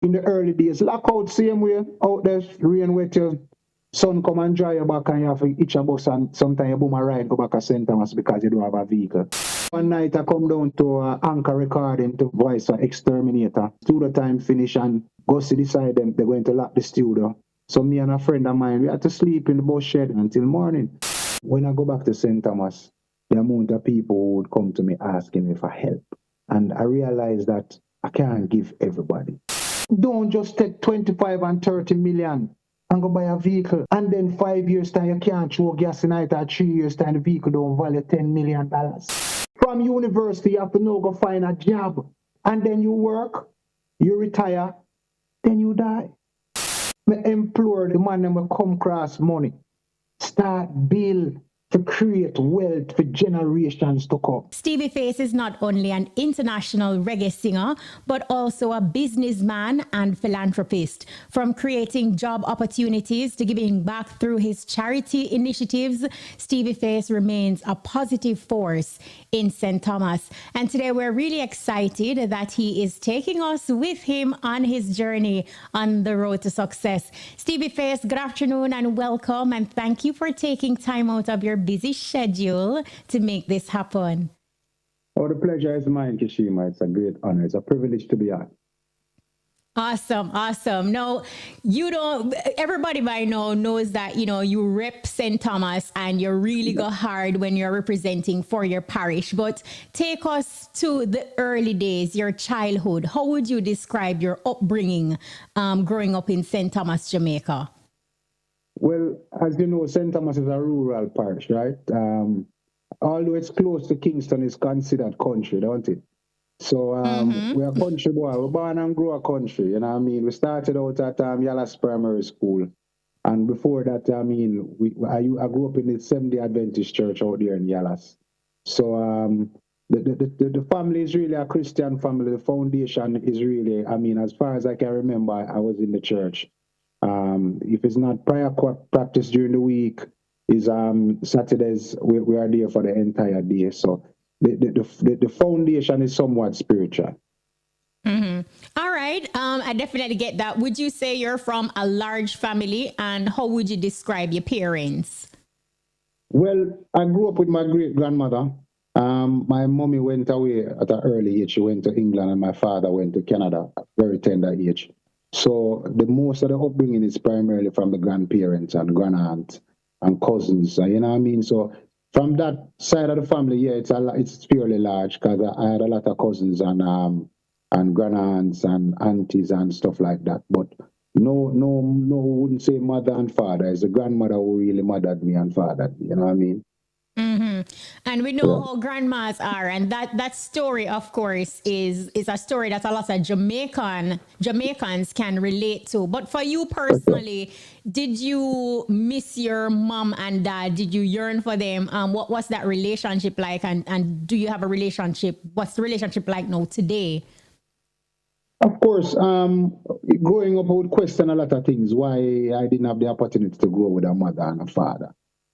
in the early days. Lockout same way out there, rain wet you, sun come and dry you back and you have to itch a bus and sometimes you boom a ride go back to St. Thomas because you don't have a vehicle. One night I come down to Anchor recording to voice for Exterminator. Studio time finish and go see decide them they're going to lock the studio. So me and a friend of mine, we had to sleep in the bus shed until morning. When I go back to St. Thomas, the amount of people who would come to me asking me for help. And I realized that I can't give everybody. Don't just take 25 and 30 million and go buy a vehicle. And then 5 years time, you can't throw gas in it, or 3 years time, the vehicle don't value $10 million. From university, you have to now go find a job. And then you work, you retire, then you die. I implore the man that will come across money. Start build to create wealth for generations to come. Stevie Face is not only an international reggae singer, but also a businessman and philanthropist. From creating job opportunities to giving back through his charity initiatives, Stevie Face remains a positive force in St. Thomas. And today we're really excited that he is taking us with him on his journey on the road to success. Stevie Face, good afternoon and welcome. And thank you for taking time out of your busy schedule to make this happen. Oh, the pleasure is mine, Kshema. It's a great honor. It's a privilege to be on. Awesome, awesome. No, you don't, everybody by now knows that, you know, you rep St. Thomas and you really go hard when you're representing for your parish. But take us to the early days, your childhood. How would you describe your upbringing growing up in St. Thomas, Jamaica? Well, as you know, St. Thomas is a rural parish, right? Although it's close to Kingston, it's considered country, don't it? So we're a country boy. We're born and grew a country, you know what I mean? We started out at Yallas Primary School. And before that, I mean, I grew up in the Seventh-day Adventist church out there in Yallas. So the family is really a Christian family. The foundation is really, I mean, as far as I can remember, I was in the church. If it's not prayer practice during the week, is Saturdays, we are there for the entire day. So the foundation is somewhat spiritual. Mm-hmm. All right. I definitely get that. Would you say you're from a large family, and how would you describe your parents? Well, I grew up with my great-grandmother. My mommy went away at an early age. She went to England, and my father went to Canada at a very tender age. So the most of the upbringing is primarily from the grandparents and grandaunt and cousins. You know what I mean? So from that side of the family, yeah, it's purely large because I had a lot of cousins and grandaunts and aunties and stuff like that. But no, wouldn't say mother and father. It's the grandmother who really mothered me and fathered me. You know what I mean? Mm-hmm. And we know how grandmas are, and that story, of course, is a story that a lot of Jamaicans can relate to. But for you personally, did you miss your mom and dad? Did you yearn for them? What was that relationship like? And do you have a relationship? What's the relationship like now today? Of course, growing up, I would question a lot of things. Why I didn't have the opportunity to grow with a mother and a father.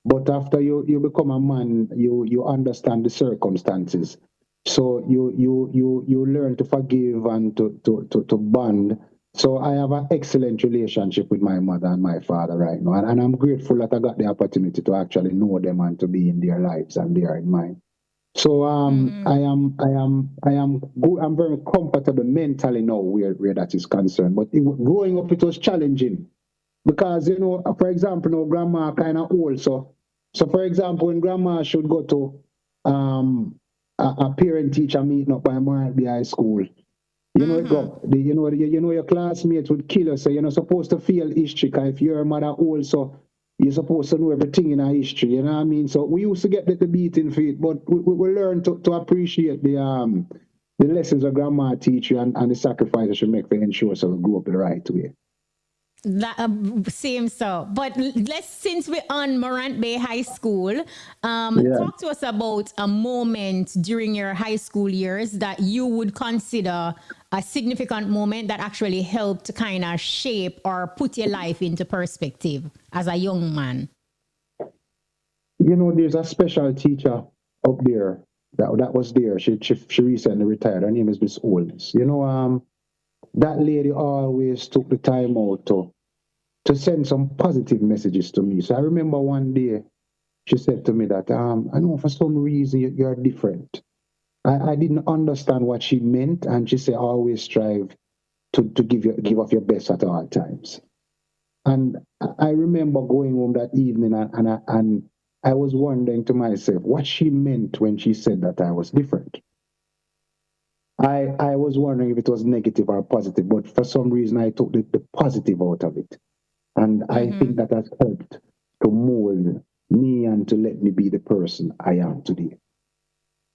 But after you become a man, you understand the circumstances. So you learn to forgive and to bond. So I have an excellent relationship with my mother and my father right now. And I'm grateful that I got the opportunity to actually know them and to be in their lives and they are in mine. So I am good. I'm very comfortable mentally now where that is concerned. But growing up, it was challenging. Because, you know, for example, you know, grandma kind of old. So for example, when grandma should go to a parent-teacher meeting up by Morant High School, you know, your classmates would kill you. So you're not supposed to feel history. Because if your mother old, so you're supposed to know everything in our history. You know what I mean? So we used to get the beating for it, but we learn to appreciate the lessons of grandma teach you and the sacrifices she make to ensure so we grow up the right way. That seems so. But since we're on Morant Bay High School, talk to us about a moment during your high school years that you would consider a significant moment that actually helped to kind of shape or put your life into perspective as a young man. You know, there's a special teacher up there that was there. She recently retired. Her name is Miss Olds. You know, that lady always took the time out to send some positive messages to me. So I remember one day she said to me that, I know for some reason you're different. I didn't understand what she meant, and she said, always strive to give off your best at all times. And I remember going home that evening, and I was wondering to myself what she meant when she said that I was different. I was wondering if it was negative or positive, but for some reason I took the positive out of it. And I think that has helped to mold me and to let me be the person I am today.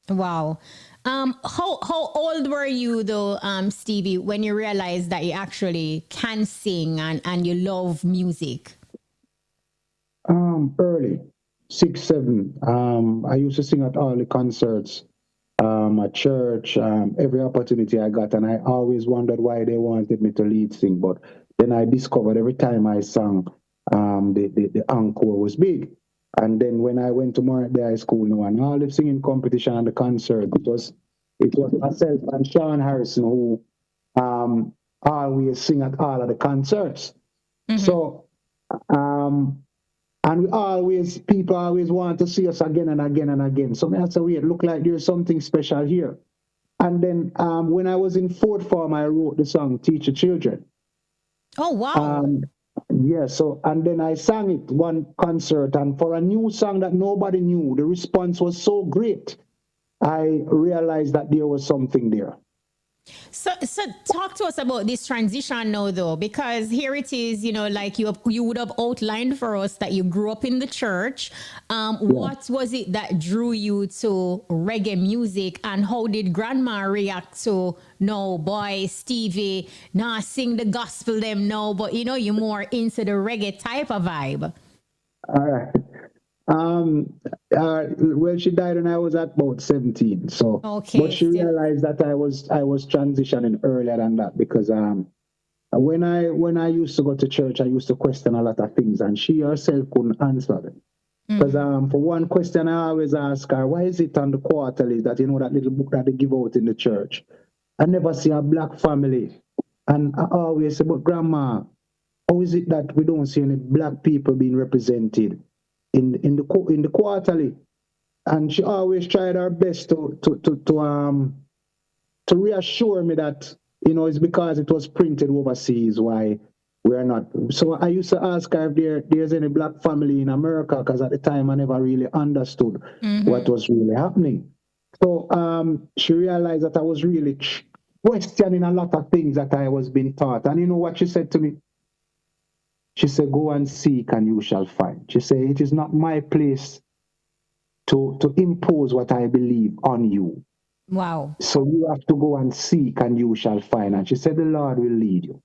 Wow. How old were you though, Stevie, when you realized that you actually can sing and you love music? Early, 6, 7. I used to sing at all the concerts, at church, every opportunity I got, and I always wondered why they wanted me to lead sing. But then I discovered every time I sang, the encore was big. And then when I went to Morris High School now, and all the singing competition and the concert, it was myself and Sean Harrison who always sing at all of the concerts. So and people always want to see us again and again and again. So I said, wait, look like there's something special here. And then when I was in fourth form, I wrote the song Teach the Children. Oh, wow. Yeah, so, and then I sang it one concert, and for a new song that nobody knew, the response was so great. I realized that there was something there. So talk to us about this transition now, though, because here it is, you know, like you would have outlined for us that you grew up in the church. What was it that drew you to reggae music, and how did grandma react to, no, boy, Stevie, nah, sing the gospel them, no, but you know, you're more into the reggae type of vibe? All right. Well, she died when I was at about 17. So, okay, but she realized that I was transitioning earlier than that, because when I used to go to church, I used to question a lot of things, and she herself couldn't answer them. Because for one question, I always ask her, why is it on the quarterly that, you know, that little book that they give out in the church, I never see a black family? And I always say, but grandma, how is it that we don't see any black people being represented in the quarterly? And she always tried her best to reassure me that, you know, it's because it was printed overseas why we're not. So I used to ask her if there's any black family in America, because at the time I never really understood what was really happening. So she realized that I was really questioning a lot of things that I was being taught. And you know what she said to me? She said, go and seek and you shall find. She said, it is not my place to impose what I believe on you. Wow. So you have to go and seek and you shall find. And she said, the Lord will lead you.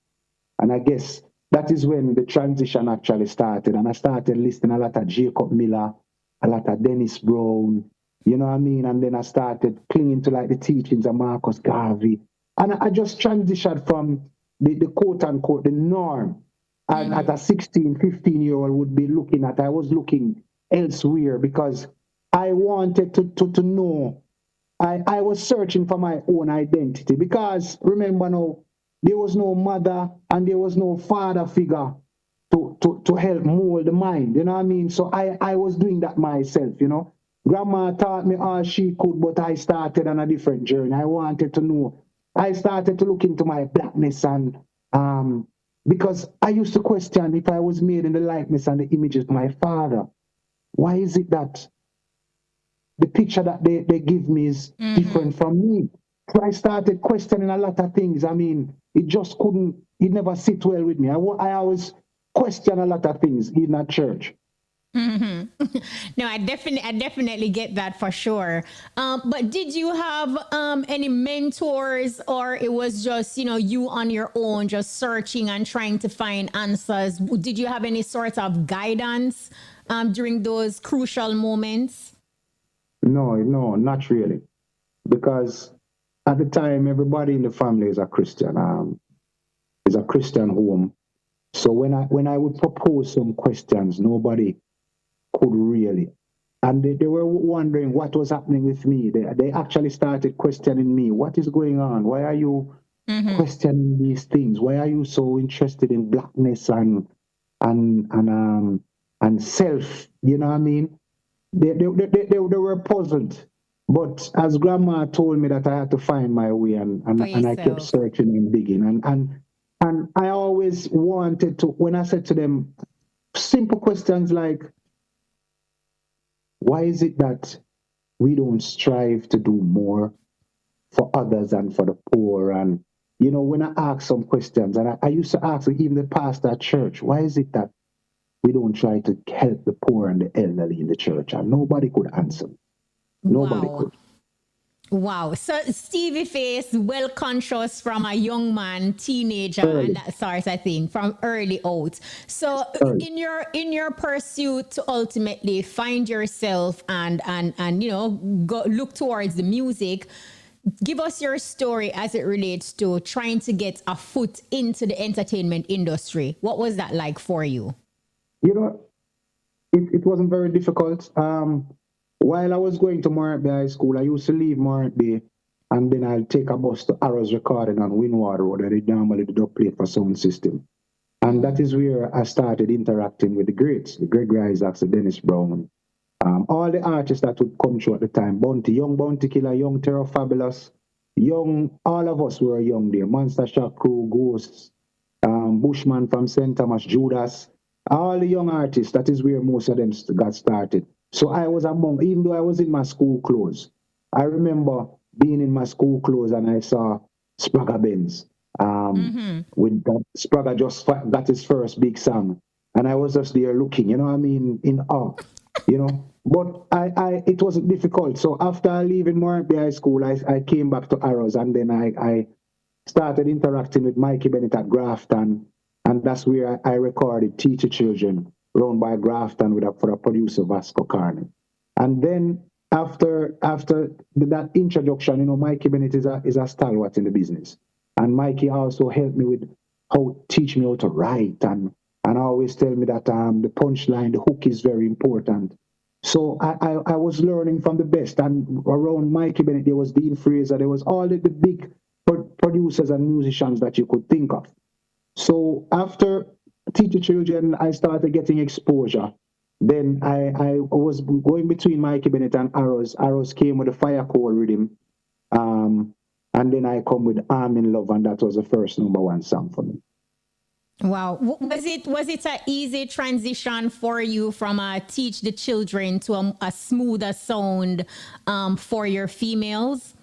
And I guess that is when the transition actually started. And I started listening a lot of Jacob Miller, a lot of Dennis Brown, you know what I mean? And then I started clinging to like the teachings of Marcus Garvey. And I just transitioned from the quote unquote, the norm. And at a 16, 15-year-old would be looking at, I was looking elsewhere, because I wanted to know. I was searching for my own identity, because remember now, there was no mother and there was no father figure to help mold the mind, you know what I mean? So I was doing that myself, you know. Grandma taught me all she could, but I started on a different journey. I wanted to know. I started to look into my blackness, and because I used to question if I was made in the likeness and the image of my father. Why is it that the picture that they give me is different from me? So I started questioning a lot of things. I mean, it never sit well with me. I always question a lot of things in that church. No, I definitely get that for sure. But did you have any mentors, or it was just, you know, you on your own, just searching and trying to find answers? Did you have any sort of guidance during those crucial moments? No, not really. Because at the time, everybody in the family is a Christian. Is a Christian home. So when I would propose some questions, nobody could really. And they were wondering what was happening with me. They actually started questioning me. What is going on? Why are you questioning these things. Why are you so interested in blackness and self? You know what I mean? They were puzzled. But as grandma told me that I had to find my way, and I kept searching and digging. And I always wanted to, when I said to them, simple questions like, why is it that we don't strive to do more for others and for the poor? And, you know, when I ask some questions, and I used to ask even the pastor at church, why is it that we don't try to help the poor and the elderly in the church? And nobody could answer. Nobody could. Wow. So Stevie Face, well conscious from a young man, teenager, and that starts, I think, from early out. So in your pursuit to ultimately find yourself and you know, go look towards the music, give us your story as it relates to trying to get a foot into the entertainment industry. What was that like for you? You know, it wasn't very difficult. While I was going to Morant High School, I used to leave Morant Bay, and then I'll take a bus to Arrows Recording on Windwater Road, where they normally dub plate for sound system. And that is where I started interacting with the greats, the Greg Isaacs, the Dennis Brown, all the artists that would come through at the time. Bounty, young Bounty Killer, young Terror Fabulous, young, all of us were young there. Monster Shock Crew, Ghosts, Bushman from St. Thomas, Judas, all the young artists. That is where most of them got started. So I was among, even though I was in my school clothes, I remember being in my school clothes and I saw Spragga Benz. With that, Spragga just got his first big song. And I was just there looking, you know what I mean, in awe, you know. But it wasn't difficult. So after leaving Morant High School, I came back to Arrows, and then I started interacting with Mikey Bennett at Grafton. And that's where I recorded Teacher Children, run by Grafton for a producer, Vasco Carney. And then after that introduction, you know, Mikey Bennett is a stalwart in the business. And Mikey also helped me with teach me how to write and always tell me that the punchline, the hook is very important. So I was learning from the best. And around Mikey Bennett, there was Dean Fraser, there was all the big producers and musicians that you could think of. So after Teacher Children, I started getting exposure. Then I was going between Mikey Bennett and Arrows. Arrows came with a Fire Coal rhythm. And then I come with I'm in Love, and that was the first #1 song for me. Wow. Was it an easy transition for you from Teach the Children to a smoother sound for your females?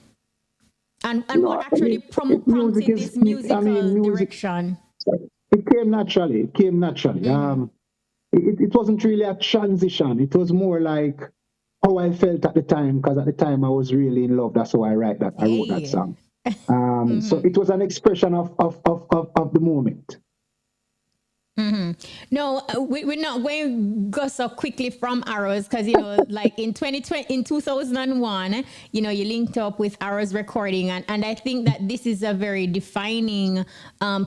And what actually prompted this musical direction? It came naturally. It wasn't really a transition. It was more like how I felt at the time, because at the time I was really in love. That's how I wrote that song. So it was an expression of the moment. No, we're not going to go so quickly from Arrows, because, you know, like in 2001, you know, you linked up with Arrows Recording. And I think that this is a very defining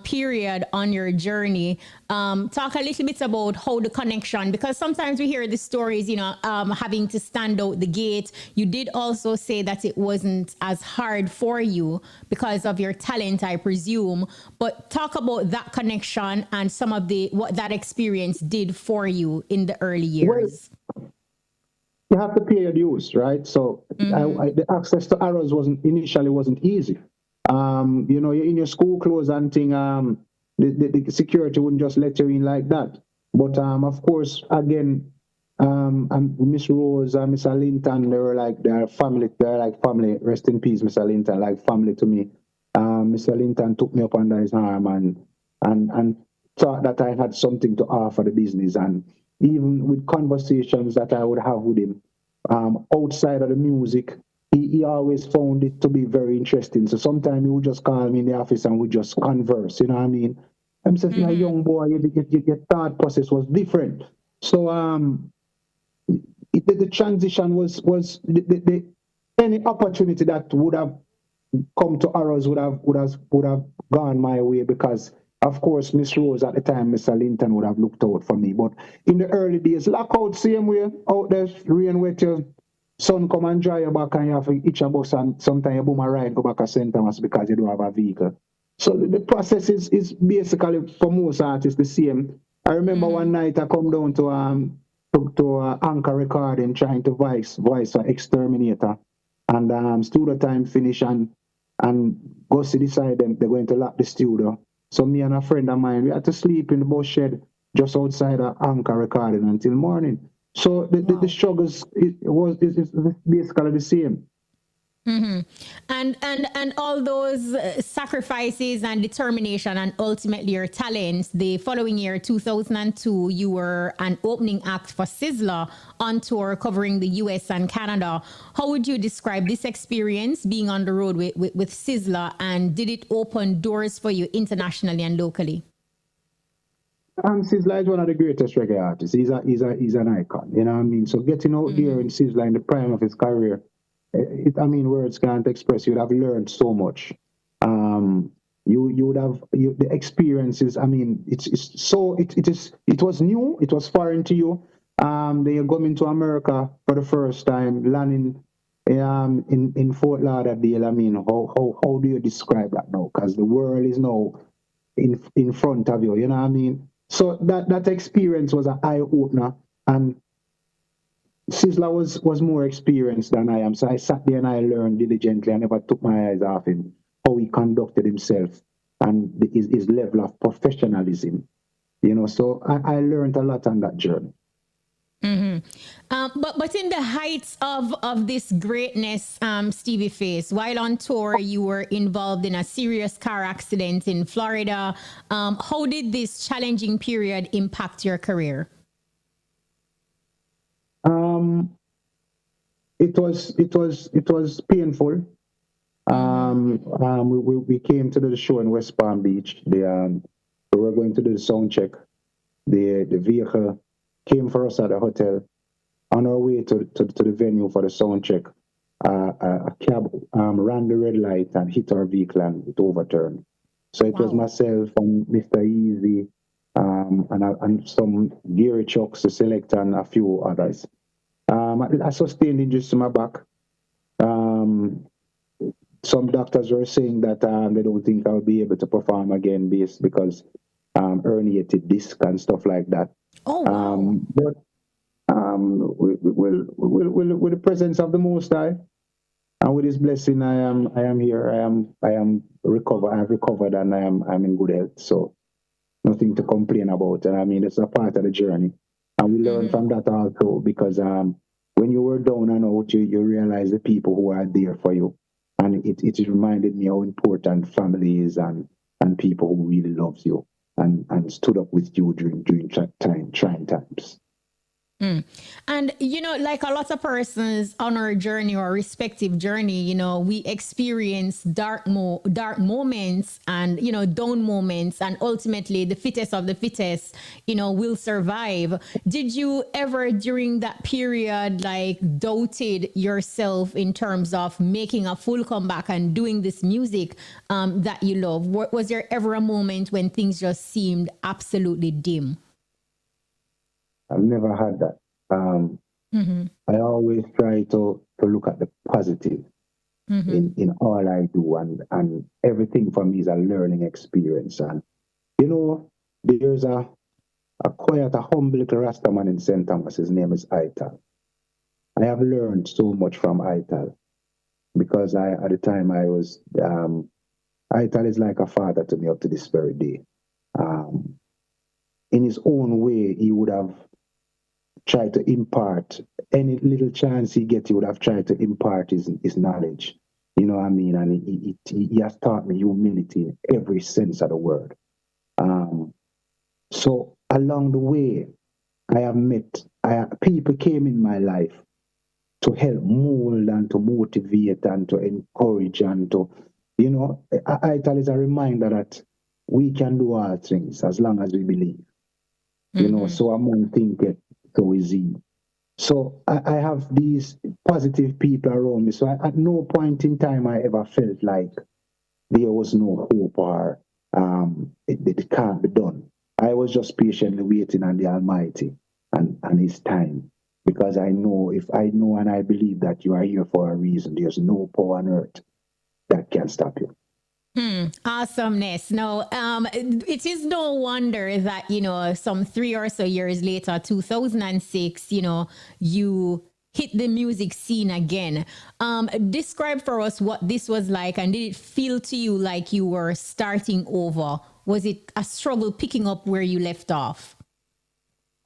period on your journey. Talk a little bit about how the connection, because sometimes we hear the stories, you know, having to stand out the gate. You did also say that it wasn't as hard for you because of your talent, I presume. But talk about that connection and some of what that experience did for you in the early years. Well, you have to pay your dues, right? So the access to Arrows wasn't easy. You know, you're in your school clothes and thing. The security wouldn't just let you in like that. But of course, again, Miss Rose and Miss Linton, they're family. They're like family. Rest in peace, Miss Linton, like family to me. Mr. Linton took me up under his arm and thought that I had something to offer the business. And even with conversations that I would have with him outside of the music, he always found it to be very interesting. So sometimes he would just call me in the office and we just converse, you know what I mean? I'm saying, you're a young boy, your thought process was different. So the transition was any opportunity that would have come to Arrows would have gone my way, because of course Miss Rose at the time, Mr. Linton would have looked out for me. But in the early days, lockout same way out there, rain wet you, sun come and dry your back, and you have to itch a bus, and sometimes you boom a ride go back to St. Thomas because you don't have a vehicle. So the process is basically for most artists the same. I remember one night I come down to Anchor Recording trying to voice for Exterminator, and studio time finish and Gussie decide they're going to lock the studio. So me and a friend of mine we had to sleep in the bus shed just outside of Anchor Recording until morning. So the struggles is basically the same. And all those sacrifices and determination and ultimately your talents. The following year, 2002, you were an opening act for Sizzla on tour covering the US and Canada. How would you describe this experience being on the road with Sizzla, and did it open doors for you internationally and locally? Sizzla is one of the greatest reggae artists. He's an icon, you know what I mean? So getting out there in Sizzla in the prime of his career, words can't express. You'd have learned so much. You would have the experiences. I mean, it was new. It was foreign to you. Then you're coming to America for the first time, landing in Fort Lauderdale. I mean, how do you describe that now? Because the world is now in front of you. You know what I mean? So that experience was an eye opener, and Sizzla was more experienced than I am, so I sat there and I learned diligently. I never took my eyes off him, how he conducted himself and his level of professionalism. You know, so I learned a lot on that journey. But in the heights of this greatness, Stevie Face, while on tour, you were involved in a serious car accident in Florida. How did this challenging period impact your career? It was painful. We came to the show in West Palm Beach. We were going to do the sound check. The vehicle came for us at the hotel. On our way to the venue for the sound check, a cab ran the red light and hit our vehicle and it overturned. So it was myself and Mr. Easy, and some Gary Chucks, the selector, and a few others. I sustained injuries to my back. Some doctors were saying that they don't think I'll be able to perform again because herniated disc and stuff like that. Oh, wow. But with the presence of the Most High and with His blessing, I am here. I am recovered. I have recovered and I'm in good health. So nothing to complain about. And I mean, it's a part of the journey. And we learn from that also, because when you were down and out, you realize the people who are there for you. And it reminded me how important family is and people who really loves you and stood up with you during trying times. And, you know, like a lot of persons on our journey or respective journey, you know, we experience dark moments and, you know, down moments, and ultimately the fittest of the fittest, you know, will survive. Did you ever during that period, like, doubted yourself in terms of making a full comeback and doing this music that you love? Was there ever a moment when things just seemed absolutely dim? I've never had that. I always try to look at the positive in all I do, and everything for me is a learning experience. And you know, there's a quiet, a humble little Rasta man in St. Thomas. His name is Ital. I have learned so much from Ital because at the time I was Ital is like a father to me up to this very day. In his own way, he would have tried to impart any little chance he get. He would have tried to impart his knowledge. You know what I mean? And he has taught me humility in every sense of the word. So along the way, I have met people came in my life to help mold and to motivate and to encourage and to, you know, Ital is a reminder that we can do all things as long as we believe. You know, so I'm on thinking, so is he. So I have these positive people around me. So at no point in time I ever felt like there was no hope or it can't be done. I was just patiently waiting on the Almighty and His time, because I know, if I know and I believe that you are here for a reason, there's no power on earth that can stop you. Awesomeness. No, it is no wonder that, some 3 or so years later, 2006, you hit the music scene again. Describe for us what this was like, and did it feel to you like you were starting over? Was it a struggle picking up where you left off?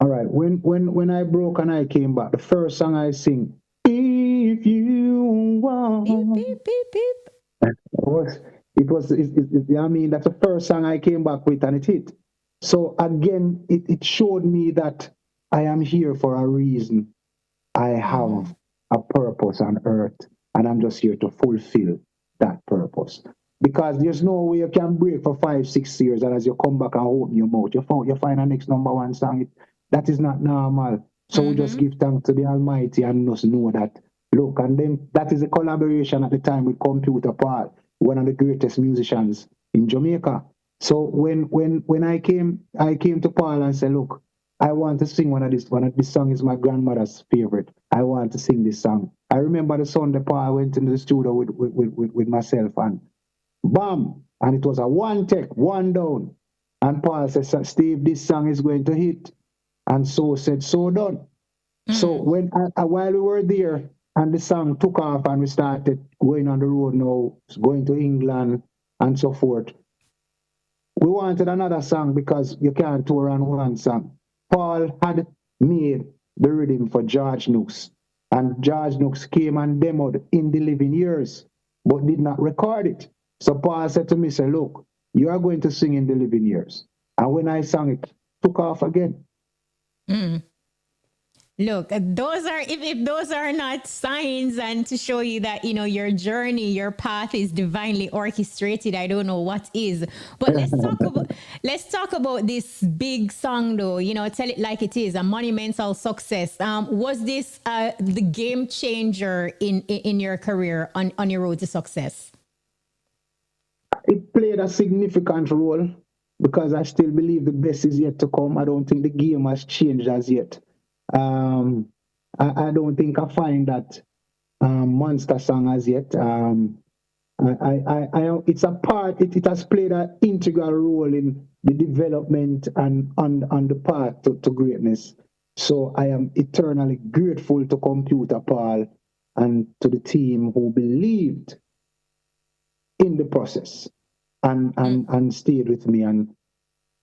All right. When I broke and I came back, the first song I sing, "If You Beep, Want," beep, beep, beep. I mean, that's the first song I came back with and it hit. So again, it showed me that I am here for a reason. I have a purpose on earth, and I'm just here to fulfill that purpose. Because there's no way you can break for 5, 6 years, and as you come back and open your mouth, you find a next number one song. That is not normal. So we just give thanks to the Almighty and just know that, look, and then that is a collaboration at the time with Computer Paul, one of the greatest musicians in Jamaica. So when I came to Paul and said, look, I want to sing one of this song is my grandmother's favorite. I want to sing this song. I remember the Sunday Paul went into the studio with myself and bam, and it was a one take, one down. And Paul said, Steve, this song is going to hit. And so said, so done. So while we were there and the song took off and we started going on the road now, going to England and so forth, we wanted another song because you can't tour on one song. Paul had made the rhythm for George Nooks, and George Nooks came and demoed In the Living Years, but did not record it. So Paul said to me, say, look, you are going to sing In the Living Years. And when I sang it, took off again. Look, those are if those are not signs and to show you that your journey, your path is divinely orchestrated, I don't know what is. But let's talk about this big song though. Tell it like it is, a monumental success. Was this the game changer in your career on your road to success? It played a significant role because I still believe the best is yet to come. I don't think the game has changed as yet. I don't think I find that monster song as yet. It's a part. It has played an integral role in the development and on the path to greatness. So I am eternally grateful to Computer Paul and to the team who believed in the process and stayed with me. And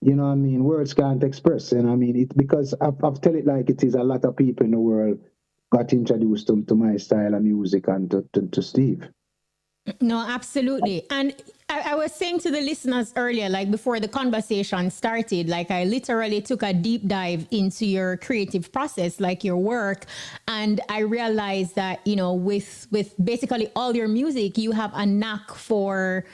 you know what I mean? Words can't express. And I mean, it because I've tell it like it is, a lot of people in the world got introduced to my style of music and to Steve. No, absolutely. And I was saying to the listeners earlier, like before the conversation started, like I literally took a deep dive into your creative process, like your work. And I realized that, with basically all your music, you have a knack for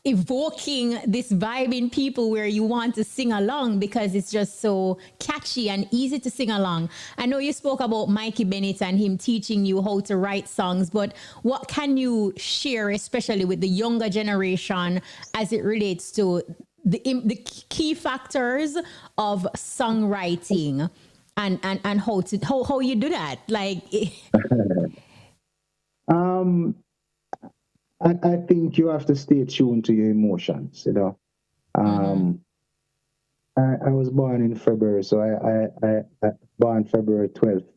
evoking this vibe in people where you want to sing along because it's just so catchy and easy to sing along. I know you spoke about Mikey Bennett and him teaching you how to write songs, but what can you share, especially with the younger generation, as it relates to the key factors of songwriting and how you do that? Like, I think you have to stay tuned to your emotions, I was born in February, so I born February 12th.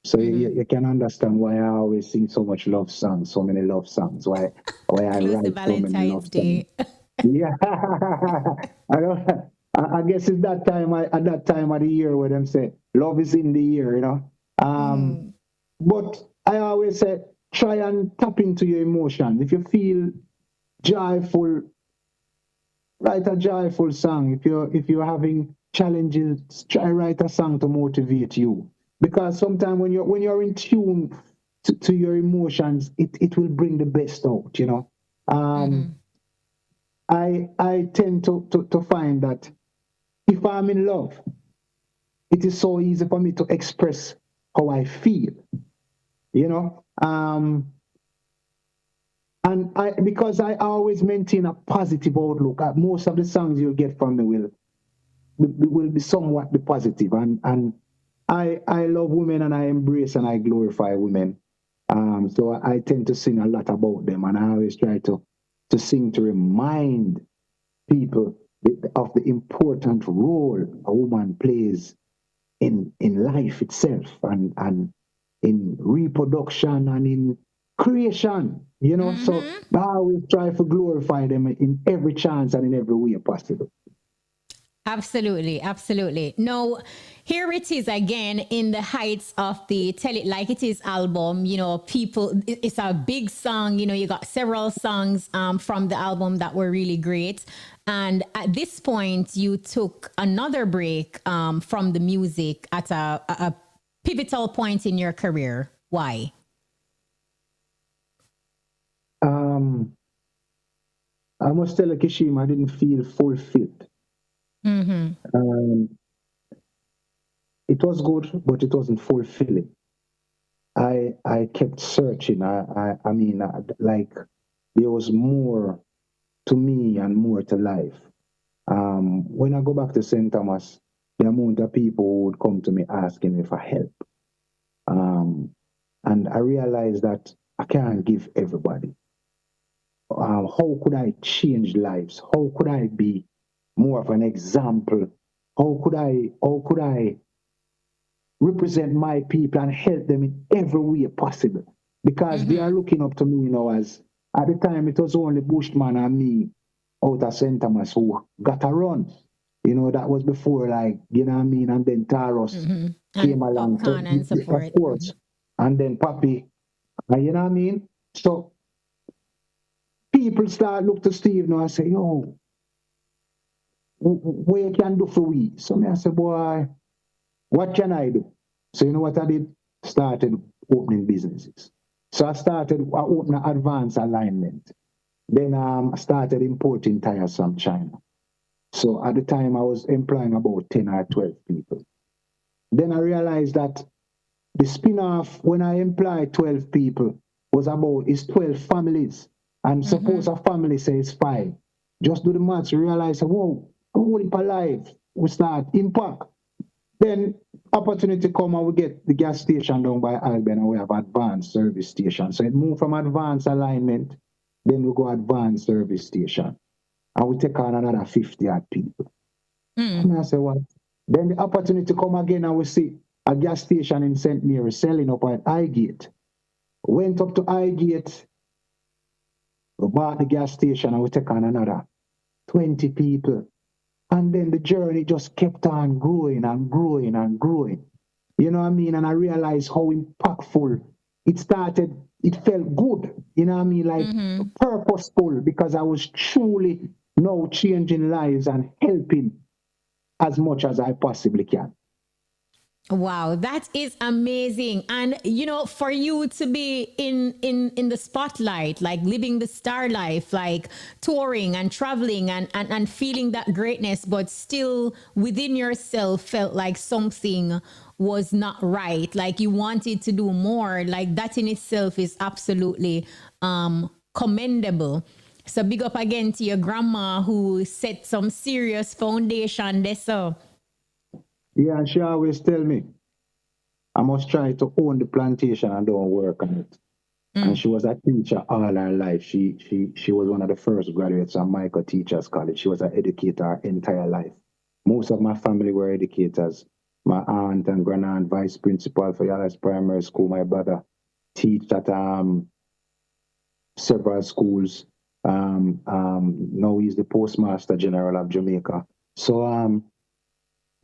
So you can understand why I always sing so much love songs, so many love songs, why I write so many love songs. Yeah. I guess it's that time at that time of the year where them say love is in the year, But I always say try and tap into your emotions. If you feel joyful, write a joyful song. If you're having challenges, try write a song to motivate you. Because sometimes when you're in tune to your emotions, it will bring the best out, I tend to find that if I'm in love, it is so easy for me to express how I feel, and because I always maintain a positive outlook. Most of the songs you'll get from me will be somewhat the positive, and I love women and I embrace and I glorify women. So I tend to sing a lot about them, and I always try to to sing to remind people of the important role a woman plays in life itself and in reproduction and in creation, you know. So I always try to glorify them in every chance and in every way possible. Absolutely, absolutely. Now, here it is again in the heights of the Tell It Like It Is album. You know, it's a big song. You know, you got several songs from the album that were really great. And at this point, you took another break from the music at a pivotal point in your career. Why? I must tell you, Kshema, I didn't feel fulfilled. It was good, but it wasn't fulfilling. I kept searching. I mean, like there was more to me and more to life. When I go back to St. Thomas, the amount of people would come to me asking me for help. And I realized that I can't give everybody. How could I change lives? How could I be more of an example? How could I represent my people and help them in every way possible? Because they are looking up to me, you know, as at the time it was only Bushman and me out of St. Thomas who got a run. You know, that was before, like, you know what I mean? And then Taros came along. Popcorn and support. Of course. And then Papi, you know what I mean? So people start look to Steve now and say, yo, what you can do for we? So me I say, boy, what can I do? So you know what I did? Started opening businesses. So I opened an advanced alignment. Then I started importing tires from China. So at the time I was employing about 10 or 12 people. Then I realized that the spin-off when I employed 12 people is 12 families. And suppose a family says 5. Just do the maths, realize, whoa, a whole heap of life. We start impact. Then opportunity come and we get the gas station down by Albion and we have advanced service station. So it moved from advanced alignment, then we go advanced service station. And we take on another 50 odd people. And I say, what? Then the opportunity come again and we see a gas station in St. Mary selling up at Highgate. Went up to Highgate, we bought the gas station and we take on another 20 people. And then the journey just kept on growing and growing and growing. You know what I mean? And I realized how impactful it started. It felt good, you know what I mean? Like purposeful, because I was truly now changing lives and helping as much as I possibly can. Wow, that is amazing. And, you know, for you to be in the spotlight, like living the star life, like touring and traveling and feeling that greatness, but still within yourself felt like something was not right, like you wanted to do more, like that in itself is absolutely commendable. So big up again to your grandma who set some serious foundation there. So yeah, and she always tell me, I must try to own the plantation and don't work on it. And she was a teacher all her life. She was one of the first graduates of Michael Teachers College. She was an educator her entire life. Most of my family were educators. My aunt and grandaunt, vice principal for Yalas Primary School. My brother teach at several schools. Now he's the Postmaster General of Jamaica. So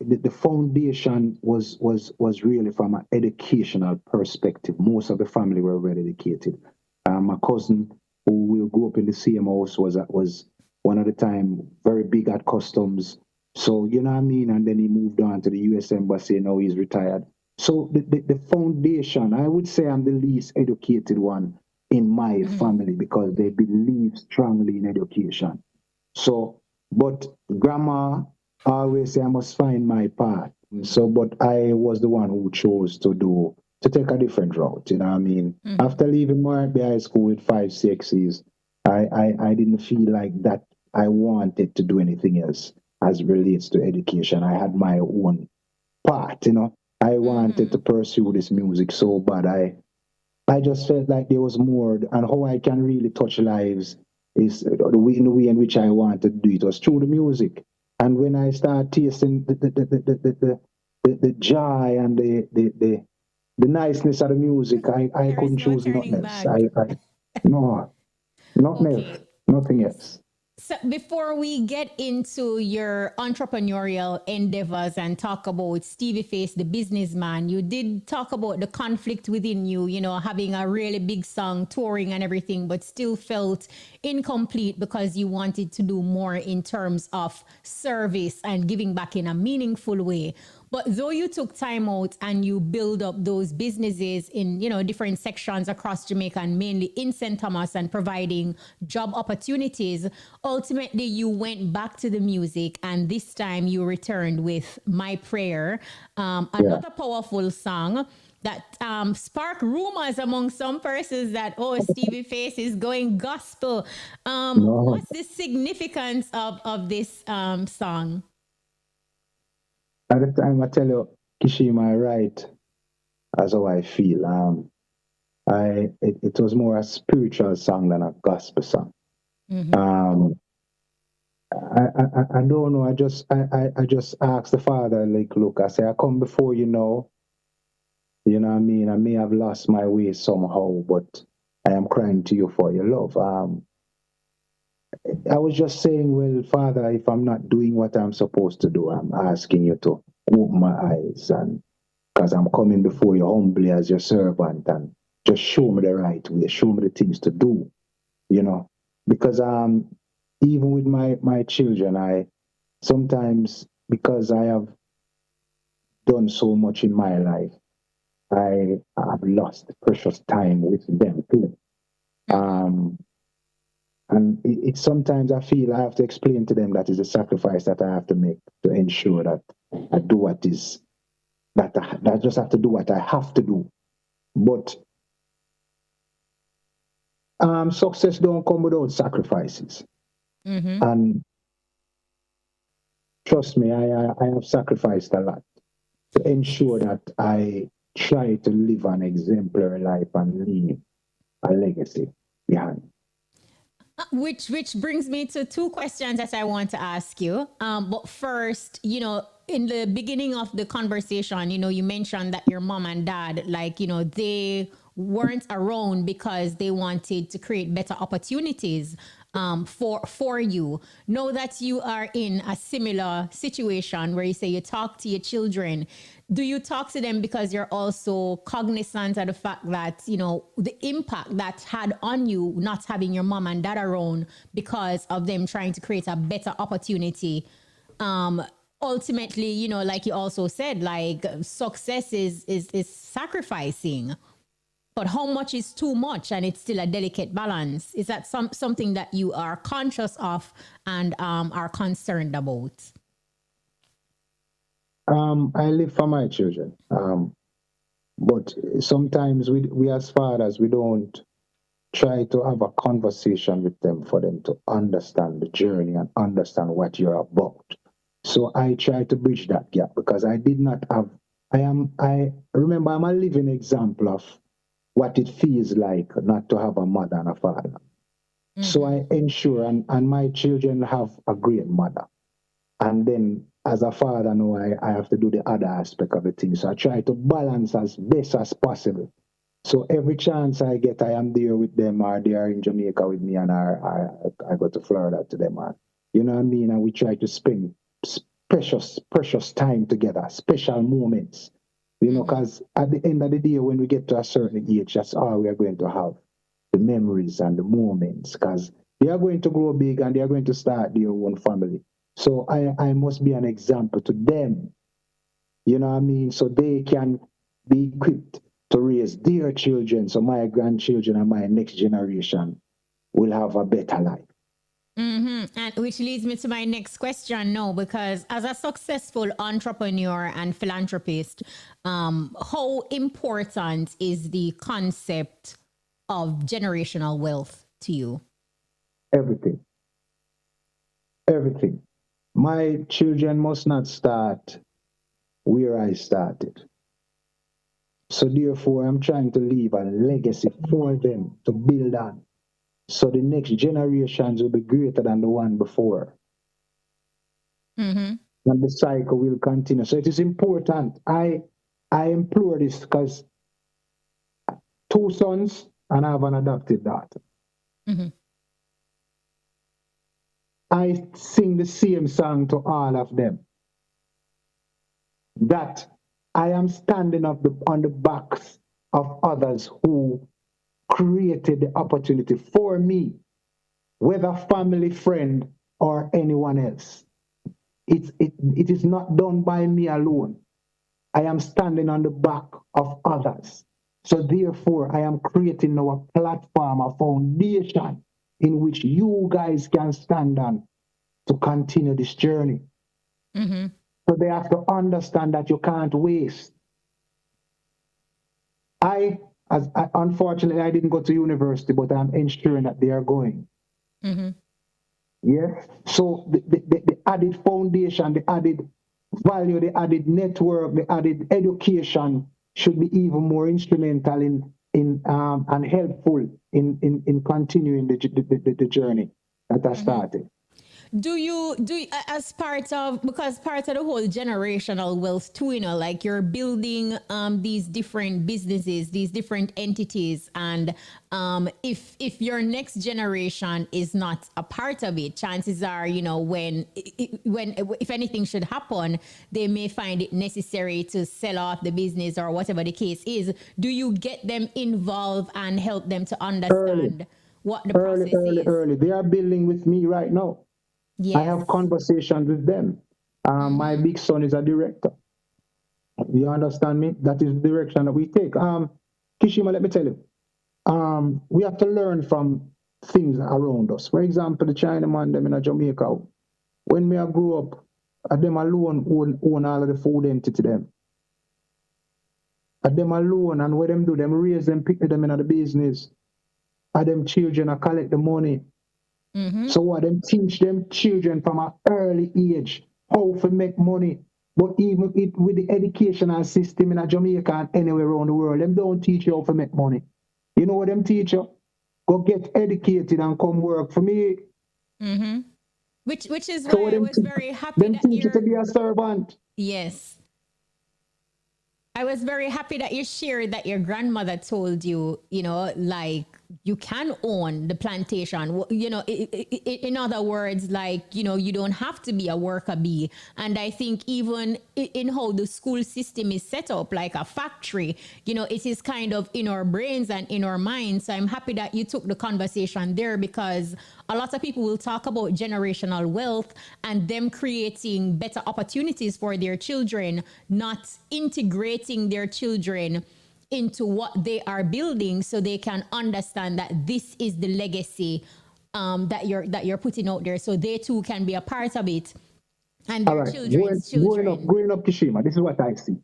the foundation was really from an educational perspective. Most of the family were well educated. My cousin, who we grew up in the same house, was one of the time very big at customs. So, you know what I mean? And then he moved on to the U.S. Embassy, now he's retired. So the foundation, I would say I'm the least educated one in my family because they believe strongly in education. So, but grandma always say I must find my path. So, but I was the one who chose to take a different route, you know what I mean? After leaving Marby High School with 5 6s, I didn't feel like that I wanted to do anything else as relates to education. I had my own path, you know. I wanted to pursue this music so bad. I just felt like there was more, and how I can really touch lives is in the way in which I wanted to do it was through the music. And when I started tasting the joy and the niceness of the music, I There is couldn't no choose turning nothing else. back. No, nothing else, Okay. nothing else. So before we get into your entrepreneurial endeavors and talk about Stevie Face, the businessman, you did talk about the conflict within you, you know, having a really big song, touring and everything, but still felt incomplete because you wanted to do more in terms of service and giving back in a meaningful way. But though you took time out and you build up those businesses in, you know, different sections across Jamaica and mainly in St. Thomas and providing job opportunities, ultimately you went back to the music and this time you returned with My Prayer, another powerful song that spark rumors among some persons that, oh, Stevie Face is going gospel. No, What's the significance of this song? at the time I tell you, Kshema, right, as how I feel. It was more a spiritual song than a gospel song. Mm-hmm. I don't know. I just asked the Father, like, look, I say, I come before you now. You know what I mean? I may have lost my way somehow, but I am crying to you for your love. I was just saying, well, Father, if I'm not doing what I'm supposed to do, I'm asking you to open my eyes, and because I'm coming before you humbly as your servant, and just show me the right way, show me the things to do, you know. Because even with my children, I sometimes, because I have done so much in my life, I have lost precious time with them too. Um, and sometimes I feel I have to explain to them that is a sacrifice that I have to make to ensure that I do what is, that I just have to do what I have to do. But success don't come without sacrifices. Mm-hmm. And trust me, I have sacrificed a lot to ensure that I try to live an exemplary life and leave a legacy behind. Which brings me to two questions that I want to ask you. But first, you know, in the beginning of the conversation, you know, you mentioned that your mom and dad, like, you know, they weren't around because they wanted to create better opportunities for you. Know that you are in a similar situation where you say you talk to your children. Do you talk to them because you're also cognizant of the fact that, you know, the impact that had on you not having your mom and dad around because of them trying to create a better opportunity? Ultimately, you know, like you also said, like success is sacrificing, but how much is too much, and it's still a delicate balance. Is that something that you are conscious of and are concerned about? I live for my children, but sometimes we as fathers, we don't try to have a conversation with them for them to understand the journey and understand what you're about. So I try to bridge that gap because I did not have, I remember I'm a living example of what it feels like not to have a mother and a father. Mm-hmm. So I ensure, and my children have a great mother. And then as a father, now I have to do the other aspect of the thing. So I try to balance as best as possible. So every chance I get, I am there with them, or they are in Jamaica with me, and I go to Florida to them. And, you know what I mean? And we try to spend precious time together, special moments. You know, because at the end of the day, when we get to a certain age, that's all we are going to have, the memories and the moments, because they are going to grow big and they are going to start their own family. So I must be an example to them, you know what I mean? So they can be equipped to raise their children, so my grandchildren and my next generation will have a better life. Mm-hmm. And which leads me to my next question now, because as a successful entrepreneur and philanthropist, how important is the concept of generational wealth to you? Everything. Everything. My children must not start where I started. So therefore, I'm trying to leave a legacy for them to build on. so the next generations will be greater than the one before. Mm-hmm. And the cycle will continue. So it is important. I implore this because 2 sons and I have an adopted daughter. Mm-hmm. I sing the same song to all of them. That I am standing up on the backs of others who created the opportunity for me, whether family, friend, or anyone else. It is not done by me alone. I am standing on the back of others. So therefore, I am creating now a platform, a foundation in which you guys can stand on to continue this journey. Mm-hmm. So they have to understand that you can't waste. Unfortunately, I didn't go to university, but I'm ensuring that they are going. Mm-hmm. Yeah. So the added foundation, the added value, the added network, the added education should be even more instrumental in and helpful in continuing the journey that I started. Do you as part of, because part of the whole generational wealth too, you know, like you're building these different businesses, these different entities, and if your next generation is not a part of it, chances are, you know, when if anything should happen, they may find it necessary to sell off the business or whatever the case is. Do you get them involved and help them to understand what the process is? Early. They are building with me right now. Yes. I have conversations with them. My big son is a director. You understand me? That is the direction that we take. Kshema, let me tell you, we have to learn from things around us. For example, the Chinaman, them in Jamaica, when I grew up, them alone own all of the food entity them. Them alone, and what them do, them raise them, pick them in the business. Them children collect the money. Mm-hmm. So what them teach them children from an early age how to make money. But even with the educational system in Jamaica and anywhere around the world, them don't teach you how to make money. You know what them teach you? Go get educated and come work for me. Mm-hmm. Which is why I was very happy them that teach you to be a servant. Yes. I was very happy that you shared that your grandmother told you, you know, like you can own the plantation. You know, in other words, like, you know, you don't have to be a worker bee. And I think even in how the school system is set up, like a factory, you know, it is kind of in our brains and in our minds. So I'm happy that you took the conversation there, because a lot of people will talk about generational wealth and them creating better opportunities for their children, not integrating their children into what they are building, so they can understand that this is the legacy that you're putting out there, so they too can be a part of it. And their children's children. Growing up, Kshema, this is what I see.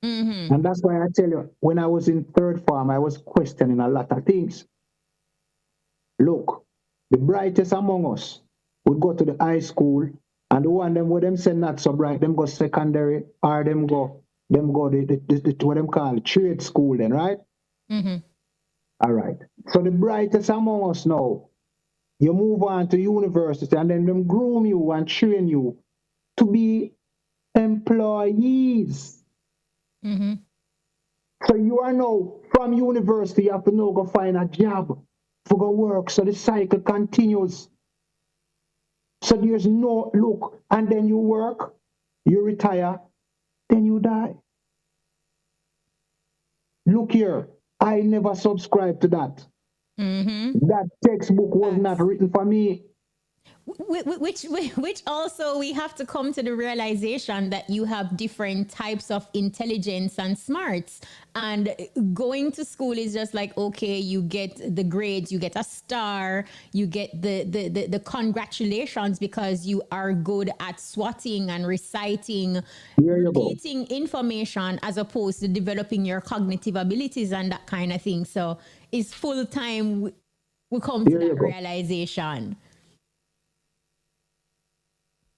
Mm-hmm. And that's why I tell you, when I was in third form, I was questioning a lot of things. Look, the brightest among us would go to the high school, and the one them where them say not so bright, them go secondary, or them go the what them call trade school then, right? Mm-hmm. All right. So the brightest among us now, you move on to university, and then them groom you and train you to be employees. Mm-hmm. So you are now from university, you have to now go find a job for go work. So the cycle continues. So there's no look, and then you work, you retire, then you die. Look here, I never subscribed to that. Mm-hmm. That textbook was not written for me. Which also we have to come to the realization that you have different types of intelligence and smarts, and going to school is just like, okay, you get the grades, you get a star, you get the congratulations because you are good at swatting and reciting, repeating information, as opposed to developing your cognitive abilities and that kind of thing. So it's full time we come to that realization.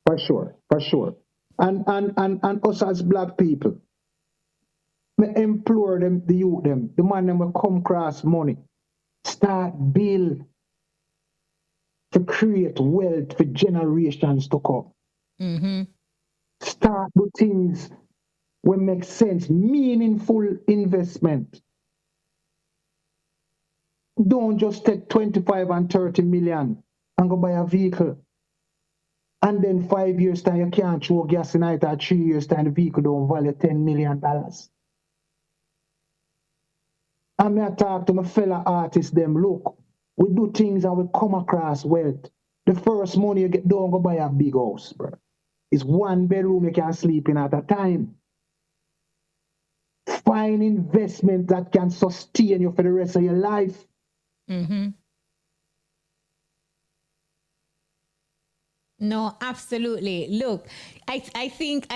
For sure. And us as black people, me implore them, the youth them, the man them will come across money. Start build. to create wealth for generations to come. Mm-hmm. Start with things will make sense, meaningful investment. Don't just take 25 and 30 million and go buy a vehicle. And then 5 years time, you can't throw gas in it, or 3 years time, the vehicle don't value $10 million. And I talk to my fellow artists, them, look, we do things and we come across wealth. The first money you get, don't go buy a big house, bro. It's 1 bedroom you can sleep in at a time. Find investment that can sustain you for the rest of your life. Mm-hmm. No, absolutely. Look, I think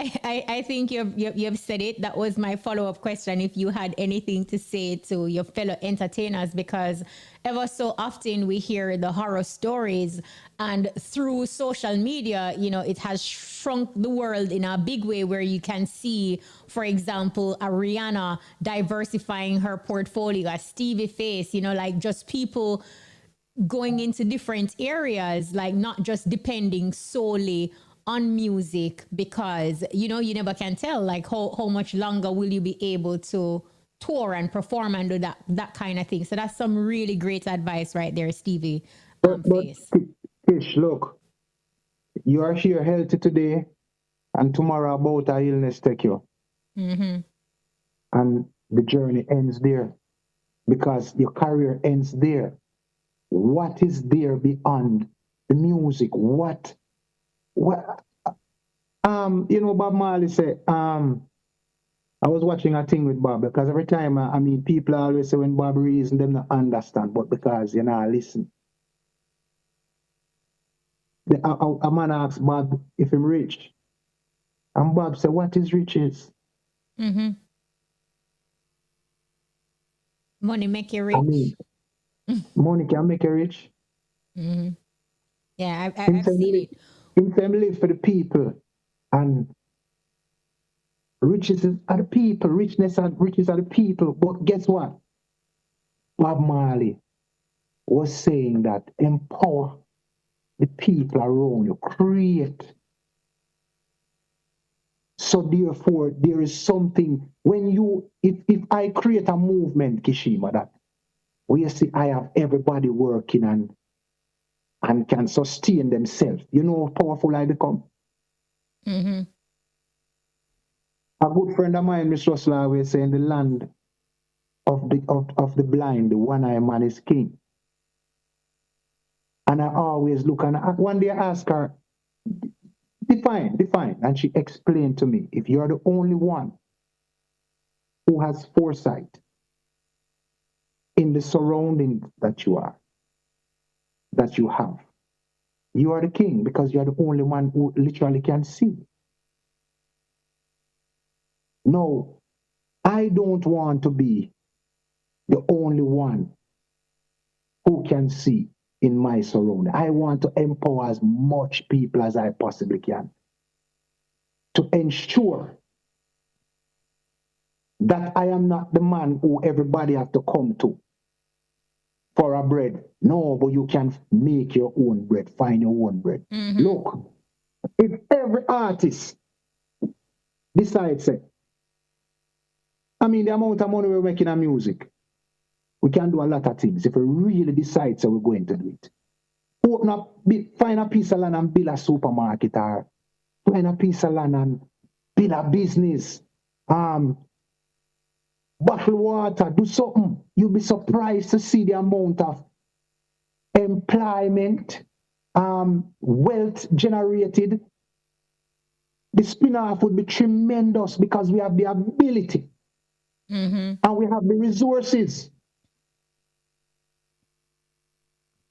you've said it. That was my follow-up question. If you had anything to say to your fellow entertainers, because ever so often we hear the horror stories, and through social media, you know, it has shrunk the world in a big way, where you can see, for example, a Rihanna diversifying her portfolio, a STEVIE FACE, you know, like just people going into different areas, like not just depending solely on music, because, you know, you never can tell, like how much longer will you be able to tour and perform and do that kind of thing. So that's some really great advice right there, Stevie. But Face. Kish, look, you are here healthy today, and tomorrow about a illness take you. Mm-hmm. And the journey ends there, because your career ends there. What is there beyond the music? What you know, Bob Marley said, I was watching a thing with Bob, because every time I mean, people always say when Bob reason, them not understand, but because you know, listen. A man asked Bob if him rich, and Bob said, what is riches? Mm-hmm. Money make you rich. I mean, money can make you rich. Mm-hmm. Yeah, I've seen it. In family for the people, and riches are the people, riches are the people. But guess what? Bob Marley was saying that empower the people around you, create. So therefore, there is something when you, if I create a movement, Kshema, that where you see I have everybody working and can sustain themselves, you know how powerful I become. Mm-hmm. A good friend of mine, Miss Russell, always say, in the land of the blind, the one-eyed man is king. And I always look, and one day I ask her, define. And she explained to me, if you're the only one who has foresight in the surroundings that you have, you are the king, because you're the only one who literally can see. No, I don't want to be the only one who can see in my surrounding. I want to empower as much people as I possibly can to ensure that I am not the man who everybody have to come to for a bread. No, but you can make your own bread, find your own bread. Mm-hmm. Look, if every artist decides, I mean, the amount of money we're making on music, we can do a lot of things if we really decide we're going to do it. Open up, find a piece of land and build a supermarket, or find a piece of land and build a business. Bottle water, do something. You'll be surprised to see the amount of employment, wealth generated. The spin-off would be tremendous, because we have the ability, mm-hmm, and we have the resources.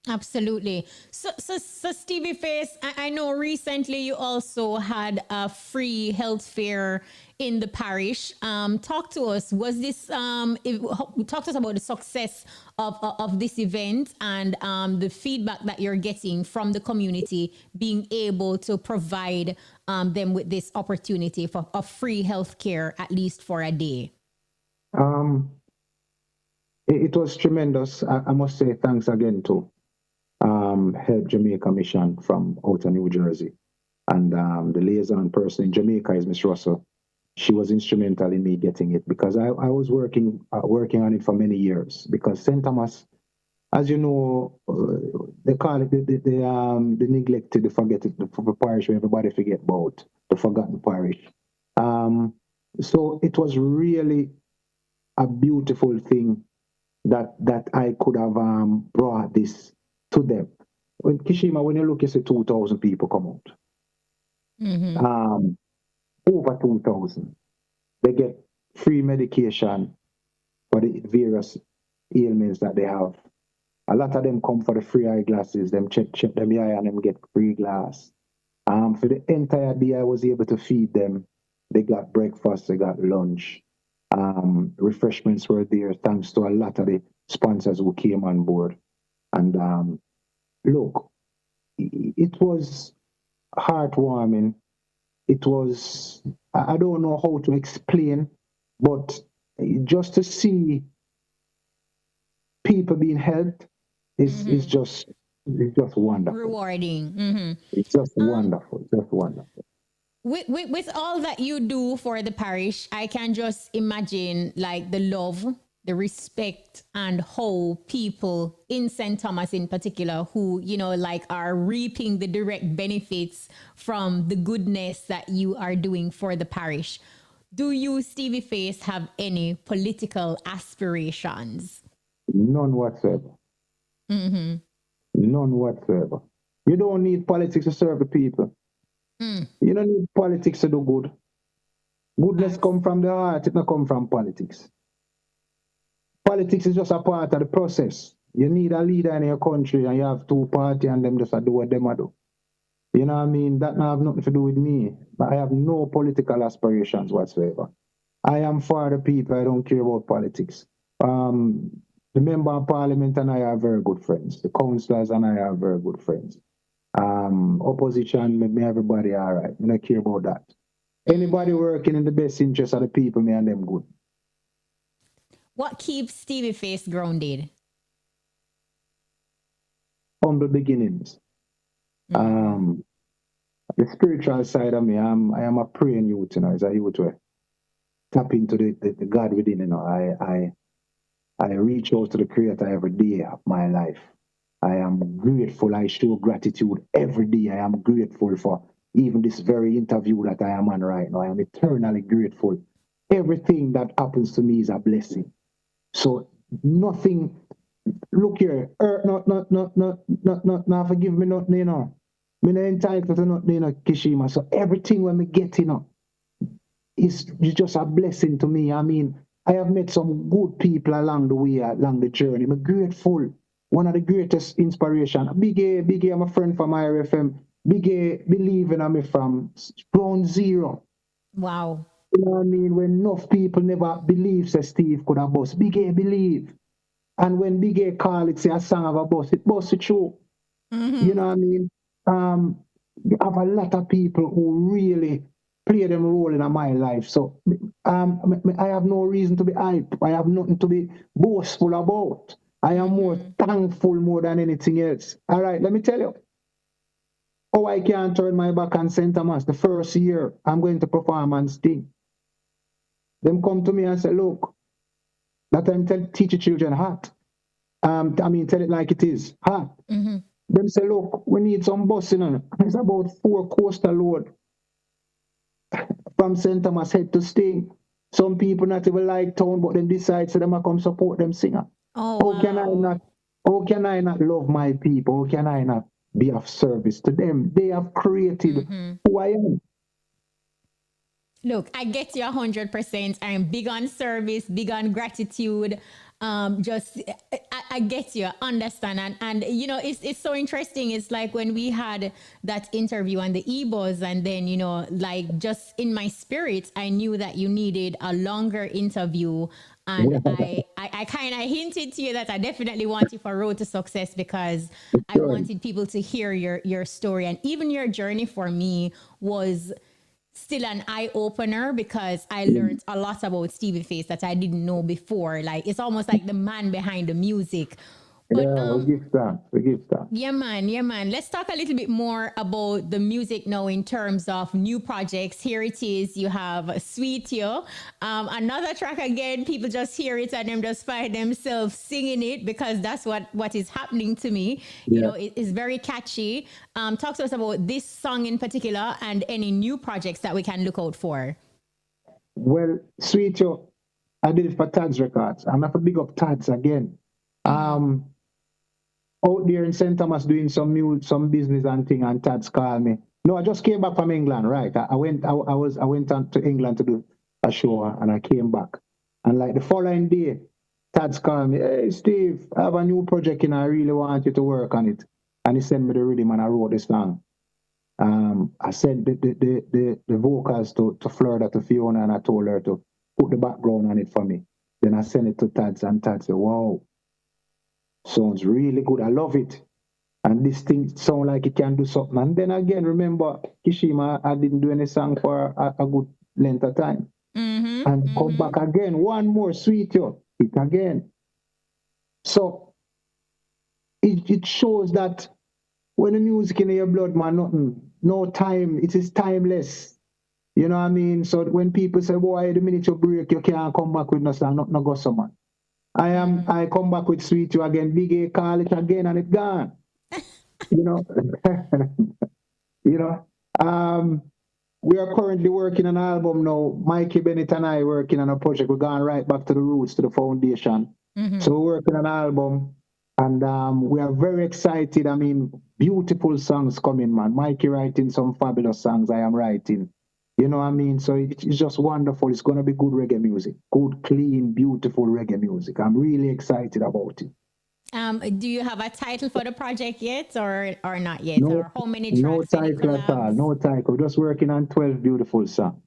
Absolutely. So Stevie Face, I know recently you also had a free health fair in the parish. Talk to us. Was this talk to us about the success of this event, and the feedback that you're getting from the community, being able to provide them with this opportunity for a free health care, at least for a day. It was tremendous. I must say thanks again to Help Jamaica mission from out of New Jersey. And the liaison person in Jamaica is Miss Russell. She was instrumental in me getting it because I was working on it for many years. Because St. Thomas, as you know, they call it the neglected, the forgetted, the parish where everybody forget about, the forgotten parish. So it was really a beautiful thing that I could have brought this to them. When Kshema, when you look, you see 2,000 people come out. Over 2,000. They get free medication for the various ailments that they have. A lot of them come for the free eyeglasses. Them check them eye and them get free glass. For the entire day, I was able to feed them. They got breakfast, they got lunch. Refreshments were there thanks to a lot of the sponsors who came on board. And look, it was heartwarming. It was, I don't know how to explain, but just to see people being helped is just wonderful. Rewarding. It's just wonderful, just wonderful. With all that you do for the parish, I can just imagine like the love, the respect, and how people in St. Thomas in particular who, like are reaping the direct benefits from the goodness that you are doing for the parish. Do you, Stevie Face, have any political aspirations? None whatsoever. None whatsoever. You don't need politics to serve the people. You don't need politics to do good. Goodness come from the heart, it not come from politics. Politics is just a part of the process. You need a leader in your country and you have two parties and them just do what them do. You know what I mean? That not have nothing to do with me. But I have no political aspirations whatsoever. I am for the people, I don't care about politics. The member of parliament and I are very good friends. The councillors and I are very good friends. Opposition, me everybody all right. I don't care about that. Anybody working in the best interest of the people, me and them good. What keeps Stevie Face grounded? Humble beginnings. The spiritual side of me, I am a praying youth, as a youth where tap into the God within, I reach out to the Creator every day of my life. I am grateful. I show gratitude every day. I am grateful for even this very interview that I am on right now. I am eternally grateful. Everything that happens to me is a blessing. So nothing, look here, not forgive me nothing, Me not entitled to nothing, Kshema. So everything when me get, is just a blessing to me. I mean, I have met some good people along the way, along the journey. I'm grateful. One of the greatest inspiration. Big A, I'm a friend from IRIE FM. Big A believing in me from ground zero. Wow. You know what I mean? When enough people never believe, say Steve could have bust. Big A believe. And when Big A call it, say a song of a bus, it bust it through. You know what I mean? You have a lot of people who really play them role in my life. So I have no reason to be hype. I have nothing to be boastful about. I am more thankful more than anything else. All right, let me tell you. Oh, I can't turn my back on St. Thomas. The first year, I'm going to perform and sing. Them come to me and say, look, that time teach the children hot. Tell it like it is, hot. Them say, look, we need some busing. It's about 4 coastal load from St. Thomas head to Sting. Some people not even like town, but them decide so them come support them singer. Oh, how can I not love my people? How can I not be of service to them? They have created who I am. Look, I get you 100%. I'm big on service, big on gratitude. I get you, understand. And it's so interesting. It's like when we had that interview on the e-buzz and then, like just in my spirit, I knew that you needed a longer interview. And I kind of hinted to you that I definitely want you for Road to Success because I wanted people to hear your story. And even your journey for me was still an eye-opener because I learned a lot about Stevie Face that I didn't know before. Like, it's almost like the man behind the music. But Yeah, we give thanks. We give thanks. yeah, man. Yeah, man. Let's talk a little bit more about the music now in terms of new projects. Here it is. You have Sweet You. Another track again. People just hear it and them just find themselves singing it because that's what is happening to me. You Yeah. know, it's very catchy. Talk to us about this song in particular and any new projects that we can look out for. Well, Sweet You, I did it for Tad's Records. I'm not a big up Tad's again. Um, out there in St. Thomas doing some business and thing, and Tad's called me. No, I just came back from England, right? I went on to England to do a show, and I came back. And like the following day, Tad's called me, hey Steve, I have a new project and I really want you to work on it. And he sent me the rhythm and I wrote the song. I sent the vocals to Florida, to Fiona, and I told her to put the background on it for me. Then I sent it to Tad's, and Tad said, wow, sounds really good. I love it. And this thing sound like it can do something. And then again, remember, Kshema, I didn't do any song for a good length of time. And come back again, one more Sweet You, it again. So it shows that when the music in your blood, man, nothing, no time, it is timeless. You know what I mean? So when people say, boy, the minute you break, you can't come back with no song, not no go so man. I come back with Sweet You again, Big A call it again and it gone. You know? You know? We are currently working on an album now. Mikey Bennett and I working on a project. We're going right back to the roots, to the foundation. So we're working on an album. And we are very excited. I mean, beautiful songs coming, man. Mikey writing some fabulous songs I am writing. You know what I mean? So it's just wonderful. It's going to be good reggae music. Good, clean, beautiful reggae music. I'm really excited about it. Do you have a title for the project yet or not yet? No, or how many tracks? no title at all. No title. Just working on 12 beautiful songs.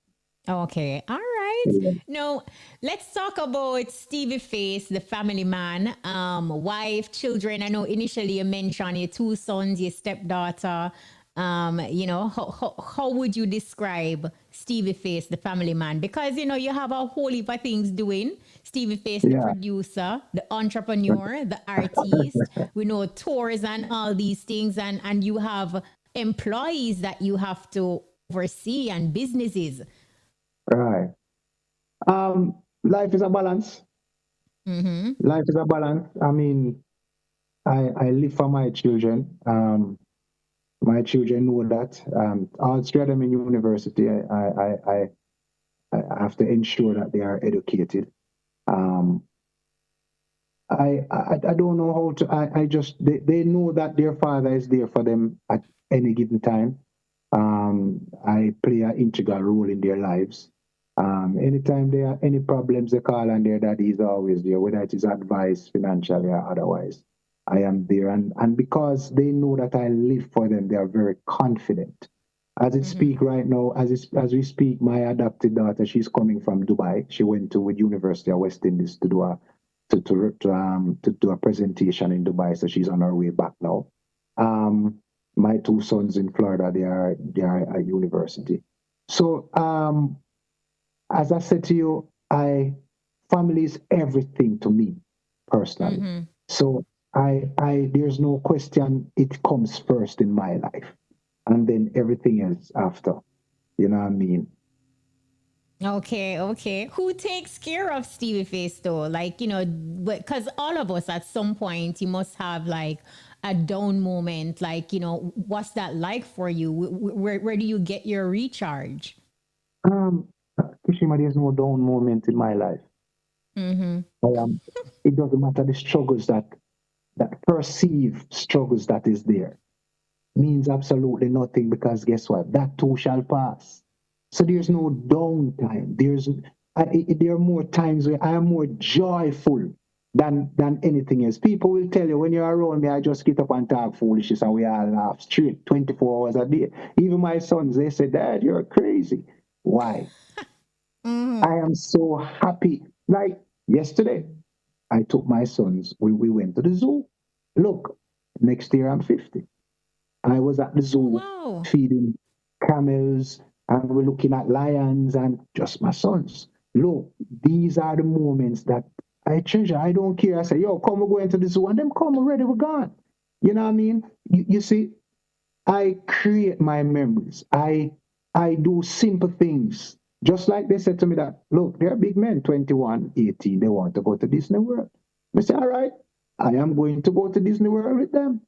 Okay. All right. Yeah. Now, let's talk about Stevie Face, the family man, wife, children. I know initially you mentioned your 2 sons, your stepdaughter. You know, how would you describe Stevie Face, the family man? Because, you know, you have a whole heap of things doing. Stevie Face, the producer, the entrepreneur, the artist. We know tours and all these things. And you have employees that you have to oversee and businesses. Right. Life is a balance. Life is a balance. I mean, I live for my children. My children know that. All 3 of them in university, I have to ensure that they are educated. I don't know how to, I just, they know that their father is there for them at any given time. I play an integral role in their lives. Anytime there are any problems, they call on their daddy is always there, whether it is advice, financially or otherwise. I am there. And because they know that I live for them, they are very confident. As it speak right now, as we speak, my adopted daughter, she's coming from Dubai. She went to University of West Indies to do a presentation in Dubai. So she's on her way back now. My 2 sons in Florida, they are at university. So as I said to you, family is everything to me personally. So there's no question, it comes first in my life, and then everything else after. You know what I mean? Okay. Who takes care of Stevie Face though? Like, you know, because all of us at some point, you must have like a down moment. Like, you know, what's that like for you? Where do you get your recharge? Kshema, there's no down moment in my life. It doesn't matter the struggles that perceived struggles that is there. Means absolutely nothing, because guess what? That too shall pass. So there's no downtime. There are more times where I am more joyful than anything else. People will tell you when you're around me, I just get up and talk foolishness and we all laugh straight 24 hours a day. Even my sons, they say, Dad, you're crazy. Why? I am so happy. Like yesterday, I took my sons, we went to the zoo. Look, next year I'm 50. I was at the zoo feeding camels, and we're looking at lions and just my sons. Look, these are the moments that I treasure. I don't care. I say, yo, come, we're going to this one. Them come already, we're gone. You know what I mean? You see, I create my memories. I do simple things. Just like they said to me that, look, they're big men, 21, 18, they want to go to Disney World. I say, all right, I am going to go to Disney World with them.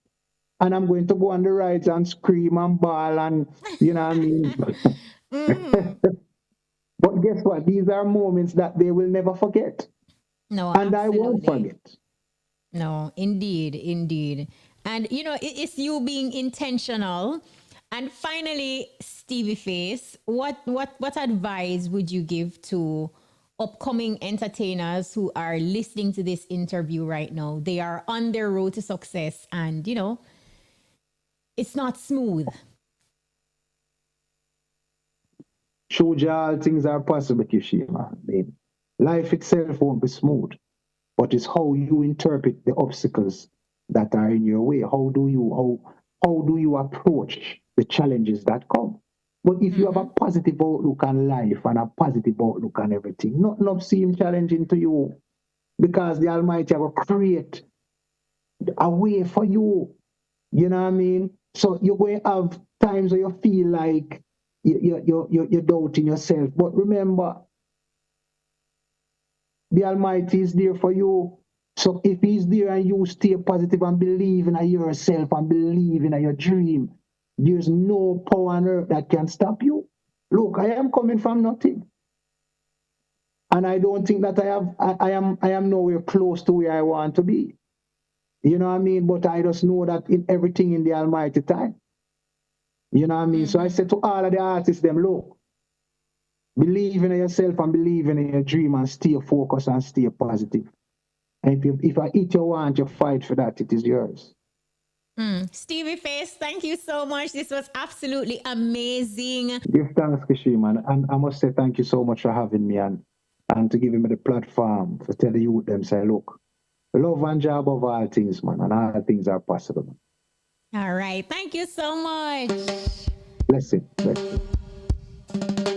And I'm going to go on the rides and scream and bawl and, you know what I mean? But guess what? These are moments that they will never forget. No, And I won't absolutely. forget. No, indeed, indeed. And you know, it's you being intentional. And finally, Stevie Face, what advice would you give to upcoming entertainers who are listening to this interview right now? They are on their road to success, and you know, it's not smooth. Show you all things are possible, Kshema, baby. Life itself won't be smooth, but it's how you interpret the obstacles that are in your way. How do you approach the challenges that come? But if you have a positive outlook on life and a positive outlook on everything, nothing seems challenging to you because the Almighty will create a way for you. You know what I mean? So you're going to have times where you feel like you're doubting yourself. But remember, the Almighty is there for you. So if He's there and you stay positive and believe in yourself and believe in your dream, there's no power on earth that can stop you. Look, I am coming from nothing. And I don't think that I am nowhere close to where I want to be. You know what I mean? But I just know that in everything in the Almighty time. You know what I mean? So I said to all of the artists, them, look, believe in yourself and believe in your dream and stay focused and stay positive. And if I eat your want, you fight for that, it is yours. Stevie Face, thank you so much. This was absolutely amazing. Give thanks, Kshema, and I must say thank you so much for having me and to giving me the platform to tell the youth them, say, look, love and joy above all things, man, and all things are possible. All right. Thank you so much. Bless it. Bless it.